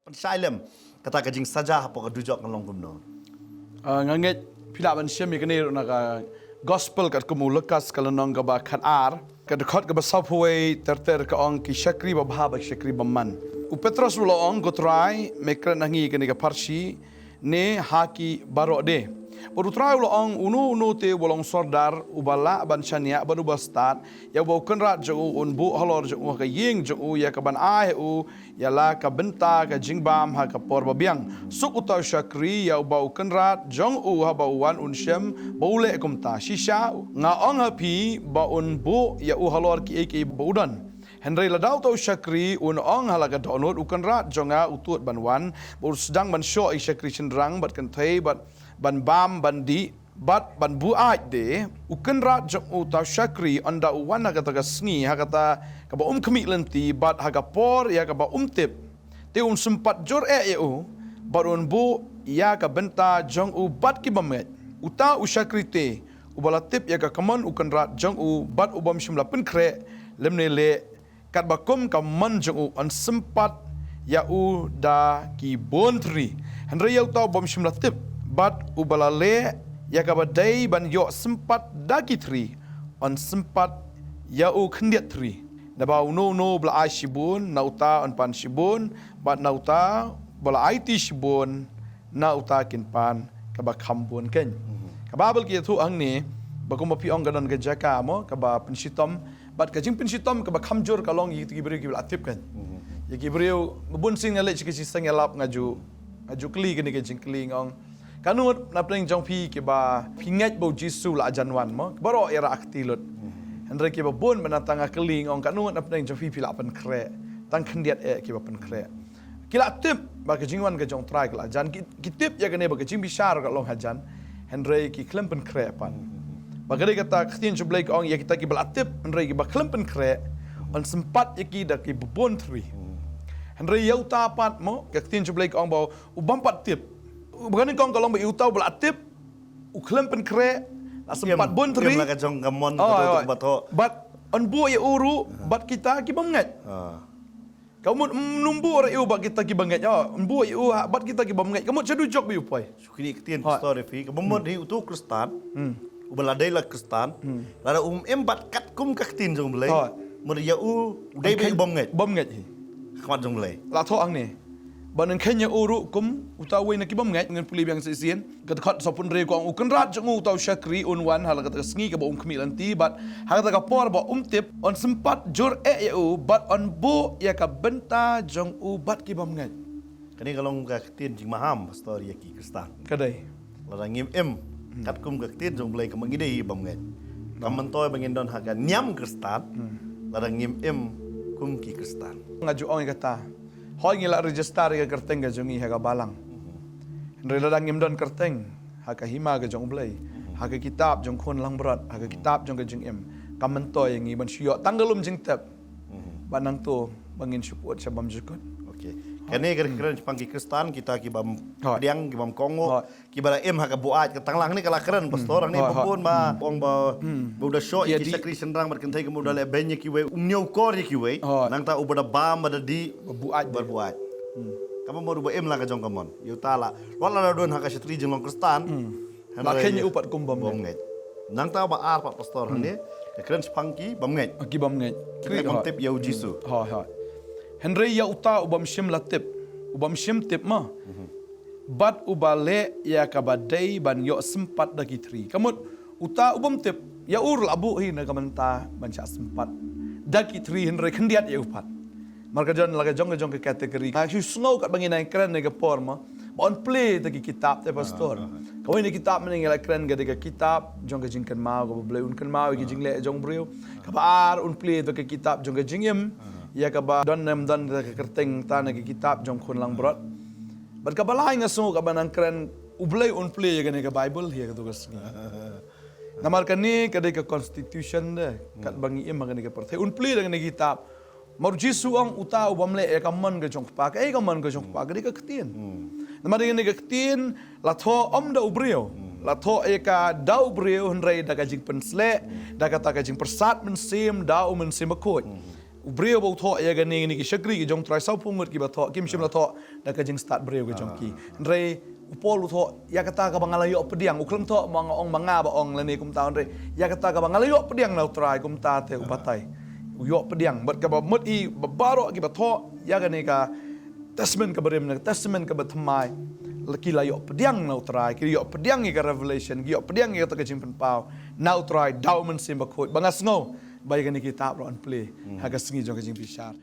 Pensilem kata kajing saja apa kedujak ngelong kumno. Nganget pila ban siam ikani naga gospel kat kumu lekas kalanong ka ba khat ar ka dekhot ka ba sapway terter ka ong ki shakri ba bha ba shakri ba man. U Petros lo ong go try mekra nangi kani ka parsi ne haki baro de. Baru try lo ong unu te bolong sordar ubala ban chania ban ubastat ya bo kenrat jo un bu halor jo ka ying jo ya ka ban ai u ya la ka benta ka jingbam ha ka por babiang suk utaw shakri ya ba kenrat jong u ha ba wan un shem bole kum ta shisha nga ong ha pi ba un bu ya u halor ki bodan Henry ladau tau shakri un ong halaga donut ukan rat jonga utut banwan bur sedang ban syo i shakri cenderang bat kan thai bat ban bam ban di bat ban bu ai de ukan rat jong utau shakri anda uwan ha kata sngi ha kata ka ba kemi lenti bat ha ka por ya ka ba tip te sempat jor eu bat un bu ya ka benta jong u bat ki bamet uta shakri te ubala tip ya ka kaman ukan rat jong u bat ubam shimla pen kre lemne le kat bakum ka manjung an sempat ya u da ki bontri henry yau tau bom shimla tip bat ubala le ya ka badai ban yo sempat da ki tri an sempat ya u khndiat tri da ba no bla ai shibun nauta an pan shibun bat nauta bala it shibun nauta kin pan ka ba khambun ken ka babel ki thu ang ni bakum pi ong gadan ga jaka mo ka ba pensitom bat kajing pensitom ka ba khamjur ka long yi beriu ki atip kan ya ki beriu bun sing ale chi sang elap ngaju kli kan kajing kli ngong kanut na pling jong pi ki ba pingat bo jisu la janwan mo baro era aktilut andre ki ba bun menatang kli ngong kanut na pling jong pi la pen kre tang khndiat ki ba pen kre kila tip ba kajing wan ka jong try la jan ki tip ya kan ba kajing bishar ka long hajan andre ki klempen kre pan Bagari kata Christian Jublek ong ya kita ki belatip Henry ki baklempen kre on sempat ya ki dak ki bontri Henry yau tapat mo Christian Jublek ong bau ubampat tip bagani kong kalong ba utau belatip u klempen kre la sempat bontri la ka jong gamon bato bat on bu ya uru bat kita ki banget kamu numbu ora eu bat kita ki banget ya bu eu bat kita ki banget kamu cedu jok bi upai sukini Christian story fi kamon hi utu Kristan ubaladai la Kristan lada embat kat kum kaktin jong belai mun ya u dai be bom ngai khmat jong belai la tho ang ni banan khenya uru kum utawi na ki bom ngai ngan puli biang sisien kat khat sopun re ko ukan rat jong utaw shakri unwan hala kat sngi ka ba khmi lanti bat hala ka por ba tip on sempat jur eu bat on bu ya ka benta jong u bat ki bom ngai kani kalong kaktin jing maham story ki Kristan kadai lada ngim kat kum kaktin jong belai ka mangidai bom ngai kaman toy bangin don haga nyam Kristan lada ngim kum ki Kristan ngaju ong kata hoy ngila register ga kerteng ga jongi haga balang ndre ladang ngim don kerteng haga hima ga jong belai haga kitab jong khon lang berat haga kitab jong ga jong kaman toy ngi ban syo tanggalum jing tep banang tu bangin support sabam jukut okey kani keren pangki Kristan kita ki bam diang ki bam Kongo ki bala haka buat ke tanglang ni kala keren pastor ni pun ba ong ba buda show ki sakri sendrang ber kentai kemuda le benye ki we nyau kor ki we nang ta ubada bam ada di buat berbuat kamu mau ruba la ka jong kamon yu tala wala don haka satri jeng long Kristan makanya upat kum bam ngai nang ta ba ar pastor ni keren pangki bam ngai ki bam ngai kri bam tip yau jisu ha Henry ya uta ubam shim latip ubam shim tip ma bat ubale ya kabadai ban yo sempat daki tri kamut uta ubam tip ya ur labu hi na kamanta ban sya sempat daki tri Henry khendiat ya upat marka jon laga jong ke kategori ha su snow kat bangin ai keren ne por ma on play daki kitab te pastor kau ini kitab meneng la keren ga daki kitab jong ke jingkan mau go blai un kan mau ki jingle jong brio kabar un play daki kitab jong ke jingim ya kaba don nem don ka kerteng tanah ki kitab jong khun lang brot bat ka balai ngaso ka banang keren ublay on play ya ka bible ya ka tugas ni namar kan ni ka de ka constitution de kat bangi im ka ka perthe on play dengan kitab mar jisu ang uta ubamle ka man ka jong pa ka man ka jong pa ka de ka ktin namar dengan ka ktin la tho om da ubrio la tho ka da ubrio henrei da ka jing pensle da ka ta ka jing persat mensim da mensim akot Brio bau tho ya gani ni ki shakri ki jong try sau pungut ki ba tho kim shim la tho da ka jing start brio ki jong ki re upol tho ya kata ka bangalayo pediang uklam tho mang ong manga ba ong lani kum taon re ya kata ka bangalayo pediang na try kum ta te upatai yo pediang bat ka ba mut I ba baro ki ba tho ya gani ka testament ka barim na testament ka ba thamai laki la yo pediang na try ki yo pediang ki ka revelation ki yo pediang ki ta ka jing pen pau na try daumen sim ba khoi bangas ngo bai gani ki tap ron play haga singi jong ka jing bishar